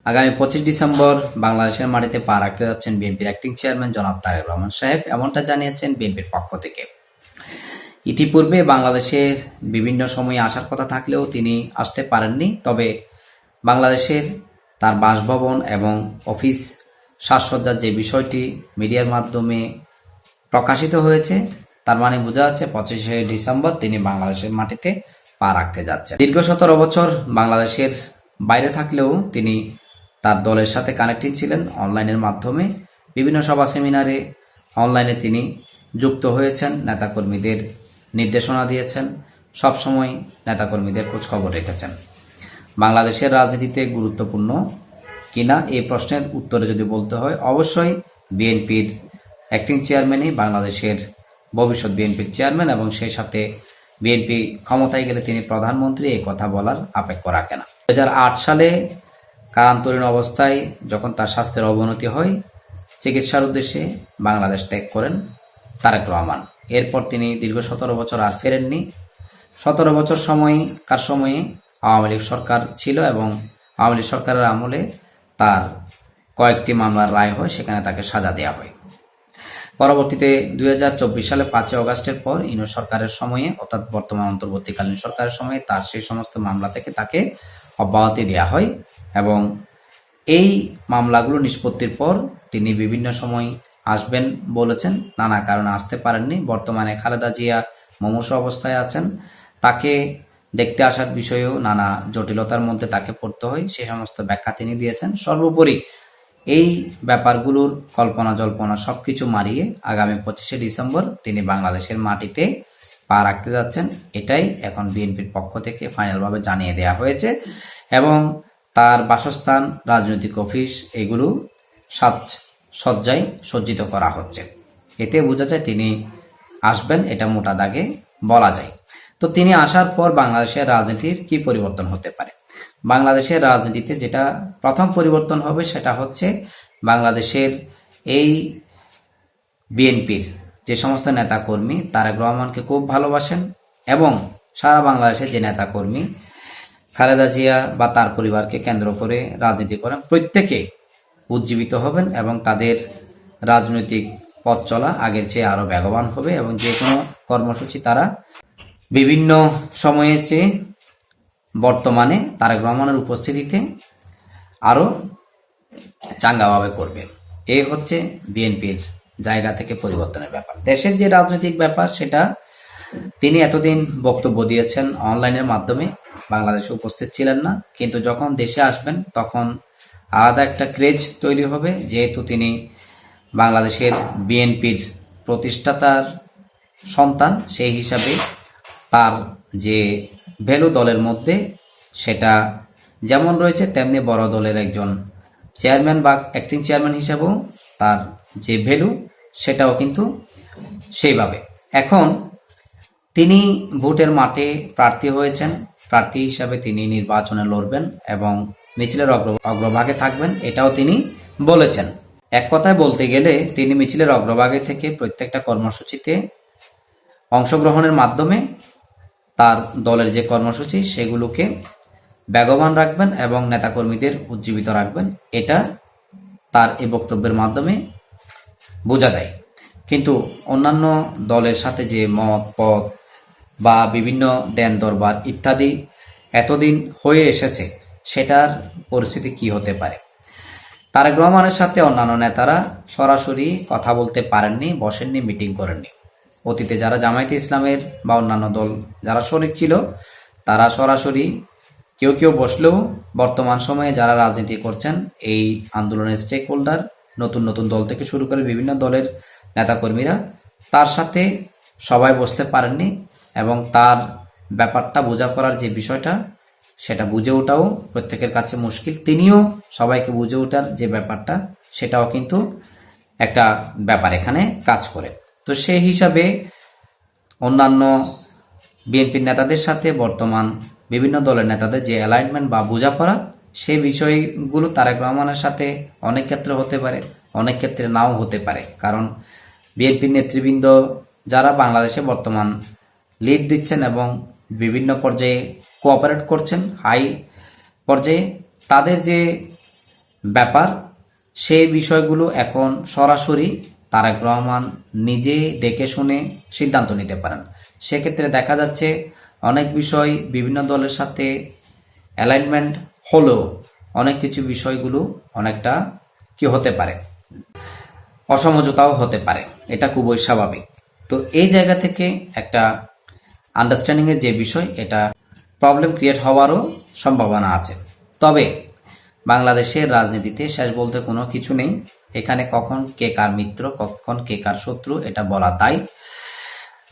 আগামী 25 ডিসেম্বর বাংলাদেশের মাটিতে পা রাখতে যাচ্ছেন বিএনপির অ্যাক্টিং চেয়ারম্যান জনাব তারেক রহমান সাহেব, এমনটা জানিয়েছেন বিএনপির পক্ষ থেকে। ইতিপূর্বে বাংলাদেশের বিভিন্ন সময়ে আসার কথা থাকলেও তিনি আসতে পারেননি। তবে বাংলাদেশের তার বাসভবন এবং অফিস সাজসজ্জার যে বিষয়টি মিডিয়ার মাধ্যমে প্রকাশিত হয়েছে, তার মানে বোঝা যাচ্ছে 25শে ডিসেম্বর তিনি বাংলাদেশের মাটিতে পা রাখতে যাচ্ছেন। দীর্ঘ 17 বছর বাংলাদেশের বাইরে থাকলেও তিনি তার দলের সাথে কানেক্টেড ছিলেন অনলাইনের মাধ্যমে। বিভিন্ন সভা সেমিনারে অনলাইনে তিনি যুক্ত হয়েছেন, নেতাকর্মীদের নির্দেশনা দিয়েছেন, সবসময় নেতাকর্মীদের খোঁজ খবর রেখেছেন। বাংলাদেশের রাজনীতিতে গুরুত্বপূর্ণ কিনা এই প্রশ্নের উত্তরে যদি বলতে হয়, অবশ্যই বিএনপির অ্যাক্টিং চেয়ারম্যানই বাংলাদেশের ভবিষ্যৎ বিএনপির চেয়ারম্যান, এবং সেই সাথে বিএনপি ক্ষমতায় গেলে তিনি প্রধানমন্ত্রী, এই কথা বলার আপেক্ষ রাখে না। 2008 সালে কারান্তরীণ অবস্থায় যখন তার স্বাস্থ্যের অবনতি হয়, চিকিৎসার উদ্দেশ্যে বাংলাদেশ ত্যাগ করেন তারেক রহমান। এরপর তিনি দীর্ঘ 17 বছর আর ফেরেননি। 17 বছর সময়কার সময়ে আওয়ামী লীগ সরকার ছিল এবং আওয়ামী লীগ সরকারের আমলে তার কয়েকটি মামলার রায় হয়, সেখানে তাকে সাজা দেওয়া হয়। পরবর্তীতে 2024 সালে 5 অগাস্টের পর ইউনূস সরকারের সময়ে, অর্থাৎ বর্তমান অন্তর্বর্তীকালীন সরকারের সময়ে, তার সেই সমস্ত মামলা থেকে তাকে অব্যাহতি দেওয়া হয় এবং এই মামলাগুলো নিষ্পত্তির পর তিনি বিভিন্ন সময় আসবেন বলেছেন, নানা কারণে আসতে পারেননি। বর্তমানে খালেদা জিয়া মুমূর্ষু অবস্থায় আছেন, তাকে দেখতে আসার বিষয়েও নানা জটিলতার মধ্যে তাকে পড়তে হয়, সে সমস্ত ব্যাখ্যা তিনি দিয়েছেন। সর্বোপরি এই ব্যাপারগুলোর কল্পনা জল্পনা সবকিছু মারিয়ে আগামী 25শে ডিসেম্বর তিনি বাংলাদেশের মাটিতে পা রাখতে যাচ্ছেন, এটাই এখন বিএনপির পক্ষ থেকে ফাইনালভাবে জানিয়ে দেওয়া হয়েছে এবং তার বাসস্থান, রাজনৈতিক অফিস, এগুলো সজ্জায় সজ্জিত করা হচ্ছে। এতে বোঝা যায় তিনি আসবেন, এটা মোটা দাগে বলা যায়। তো তিনি আসার পর বাংলাদেশের রাজনীতির কি পরিবর্তন হতে পারে? বাংলাদেশের রাজনীতিতে যেটা প্রথম পরিবর্তন হবে সেটা হচ্ছে বাংলাদেশের এই বিএনপির যে সমস্ত নেতাকর্মী তারেক রহমানকে খুব ভালোবাসেন এবং সারা বাংলাদেশের যে নেতাকর্মী খালেদা জিয়া বা তার পরিবারকে কেন্দ্র করে রাজনীতি করেন, প্রত্যেকে উজ্জীবিত হবেন এবং তাদের রাজনৈতিক পথ চলা আগের চেয়ে আরো বেগবান হবে এবং যে কোনো কর্মসূচি তারা বিভিন্ন সময়ের চেয়ে বর্তমানে তারেক রহমানের উপস্থিতিতে আরো চাঙ্গাভাবে করবে। এই হচ্ছে বিএনপির জায়গা থেকে পরিবর্তনের ব্যাপার। দেশের যে রাজনৈতিক ব্যাপার, সেটা তিনি এতদিন বক্তব্য দিয়েছেন অনলাইনের মাধ্যমে, বাংলাদেশে উপস্থিত ছিলেন না, কিন্তু যখন দেশে আসবেন তখন আলাদা একটা ক্রেজ তৈরি হবে, যেহেতু তিনি বাংলাদেশের বিএনপির প্রতিষ্ঠাতার সন্তান। সেই হিসাবে তার যে ভ্যালু দলের মধ্যে, সেটা যেমন রয়েছে তেমনি বড় দলের একজন চেয়ারম্যান বা অ্যাক্টিং চেয়ারম্যান হিসাবেও তার যে ভ্যালু, সেটাও কিন্তু সেইভাবে। এখন তিনি ভোটের মাঠে প্রার্থী হয়েছেন, প্রার্থী হিসাবে তিনি নির্বাচনে লড়বেন এবং মিছিলের অগ্রভাগে থাকবেন, এটাও তিনি বলেছেন। এক কথায় বলতে গেলে তিনি মিছিলের অগ্রভাগে থেকে প্রত্যেকটা কর্মসূচিতে অংশগ্রহণের মাধ্যমে তার দলের যে কর্মসূচি সেগুলোকে বেগবান রাখবেন এবং নেতাকর্মীদের উজ্জীবিত রাখবেন, এটা তার এই বক্তব্যের মাধ্যমে বোঝা যায়। কিন্তু অন্যান্য দলের সাথে যে মত পথ বা বিভিন্ন দেন দরবার ইত্যাদি এতদিন হয়ে এসেছে, সেটার পরিস্থিতি কি হতে পারে? তারেক রহমানের সাথে অন্যান্য নেতারা সরাসরি কথা বলতে পারেননি, বসেননি, মিটিং করেননি। অতীতে যারা জামায়াতে ইসলামের বা অন্যান্য দল যারা শরিক ছিল, তারা সরাসরি কেউ কেউ বসলেও বর্তমান সময়ে যারা রাজনীতি করছেন এই আন্দোলনের স্টেক হোল্ডার, নতুন নতুন দল থেকে শুরু করে বিভিন্ন দলের নেতাকর্মীরা, তার সাথে সবাই বসতে পারেননি এবং তার ব্যাপারটা বোঝা করার যে বিষয়টা, সেটা বুঝে ওঠাও প্রত্যেকের কাছে মুশকিল। তিনিও সবাইকে বুঝে ওঠার যে ব্যাপারটা, সেটাও কিন্তু একটা ব্যাপার এখানে কাজ করে। তো সেই হিসাবে অন্যান্য বিএনপির নেতাদের সাথে বর্তমান বিভিন্ন দলের নেতাদের যে অ্যালাইনমেন্ট বা বোঝাপড়া, সেই বিষয়গুলো তারেক রহমানের সাথে অনেক ক্ষেত্রে হতে পারে, অনেক ক্ষেত্রে নাও হতে পারে। কারণ বিএনপির নেতৃবৃন্দ যারা বাংলাদেশে বর্তমান লিড দিচ্ছেন এবং বিভিন্ন পর্যায়ে কোঅপারেট করছেন হাই পর্যায়ে, তাদের যে ব্যাপার, সেই বিষয়গুলো এখন সরাসরি তারেক রহমান নিজে দেখে শুনে সিদ্ধান্ত নিতে পারেন। সেক্ষেত্রে দেখা যাচ্ছে অনেক বিষয় বিভিন্ন দলের সাথে অ্যালাইনমেন্ট হলেও অনেক কিছু বিষয়গুলো অনেকটা কি হতে পারে, অসমঝোতাও হতে পারে, এটা খুবই স্বাভাবিক। তো এই জায়গা থেকে একটা আন্ডারস্ট্যান্ডিংয়ের যে বিষয়, এটা প্রবলেম ক্রিয়েট হওয়ারও সম্ভাবনা আছে। তবে বাংলাদেশের রাজনীতিতে শেষ বলতে কোনো কিছু নেই। এখানে কখন কে কার মিত্র, কখন কে কার শত্রু, এটা বলা তাই।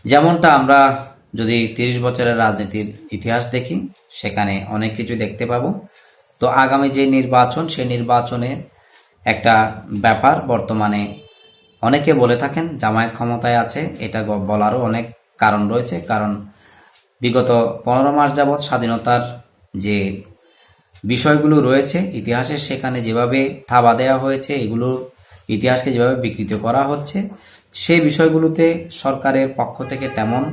যেমনটা আমরা যদি 30 বছরের রাজনীতির ইতিহাস দেখি, সেখানে অনেক কিছু দেখতে পাবো। তো আগামী যে নির্বাচন, সেই নির্বাচনে একটা ব্যাপার বর্তমানে অনেকে বলে থাকেন জামায়াত ক্ষমতায় আছে, এটা বলারও অনেক কারণ রয়েছে। কারণ বিগত 15 মাস যাবৎ স্বাধীনতার যে বিষয়গুলো রয়েছে ইতিহাসের, সেখানে যেভাবে থাবা দেওয়া হয়েছে, এগুলোর ইতিহাসকে যেভাবে বিকৃত করা হচ্ছে, সেই বিষয়গুলোতে সরকারের পক্ষ থেকে তেমন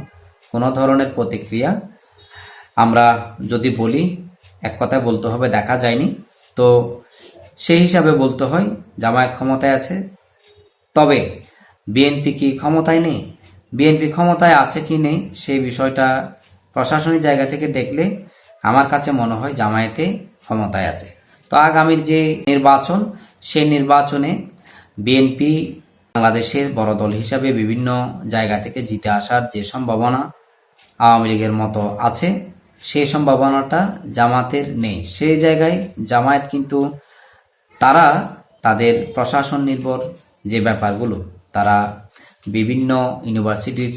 কোনো ধরনের প্রতিক্রিয়া আমরা যদি বলি, এক কথায় বলতে হবে দেখা যায়নি। তো সেই হিসাবে বলতে হয় জামায়াত ক্ষমতায় আছে। তবে বিএনপি কি ক্ষমতায় নেই? বিএনপি ক্ষমতায় আছে কি নেই সেই বিষয়টা প্রশাসনিক জায়গা থেকে দেখলে আমার কাছে মনে হয় জামায়াতে ক্ষমতায় আছে। তো আগামীর যে নির্বাচন, সেই নির্বাচনে বিএনপি বাংলাদেশের বড় দল হিসাবে বিভিন্ন জায়গা থেকে জিতে আসার যে সম্ভাবনা আওয়ামী লীগের মতো আছে, সেই সম্ভাবনাটা জামায়াতের নেই। সেই জায়গায় জামায়াত কিন্তু তারা তাদের প্রশাসন নির্ভর যে ব্যাপারগুলো, তারা বিভিন্ন ইউনিভার্সিটির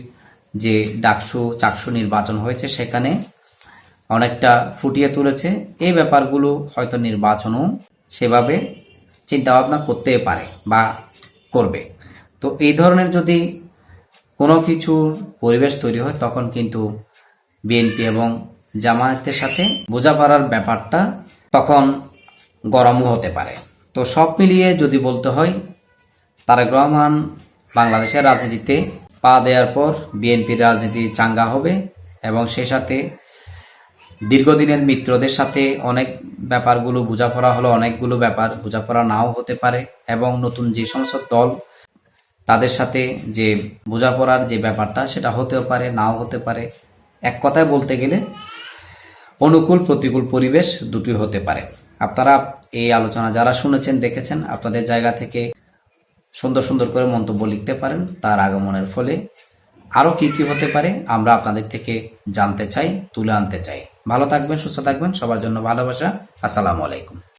যে ডাকসু চাকসু নির্বাচন হয়েছে, সেখানে অনেকটা ফুটিয়ে তুলেছে। এই ব্যাপারগুলো হয়তো নির্বাচনও সেভাবে চিন্তাভাবনা করতে পারে বা করবে। তো এই ধরনের যদি কোনো কিছুর পরিবেশ তৈরি হয়, তখন কিন্তু বিএনপি এবং জামায়াতের সাথে বোঝাপড়ার ব্যাপারটা তখন গরমও হতে পারে। তো সব মিলিয়ে যদি বলতে হয়, তারেক রহমান বাংলাদেশের রাজনীতিতে পা দেওয়ার পর বিএনপির রাজনীতি চাঙ্গা হবে এবং সেই সাথে দীর্ঘদিনের মিত্রদের সাথে অনেক ব্যাপারগুলো বোঝাপড়া হলো, অনেকগুলো ব্যাপার বোঝাপড়া নাও হতে পারে এবং নতুন যে সমস্ত দল তাদের সাথে যে বোঝাপড়ার যে ব্যাপারটা, সেটা হতেও পারে নাও হতে পারে। এক কথায় বলতে গেলে অনুকূল প্রতিকূল পরিবেশ দুটি হতে পারে। আপনারা এই আলোচনা যারা শুনেছেন দেখেছেন, আপনাদের জায়গা থেকে সুন্দর সুন্দর করে মন্তব্য লিখতে পারেন। তার আগমনের ফলে আরও কি কি হতে পারে আমরা আপনাদের থেকে জানতে চাই, তুলে আনতে চাই। ভালো থাকবেন, সুস্থ থাকবেন, সবার জন্য ভালোবাসা। আসসালামু আলাইকুম।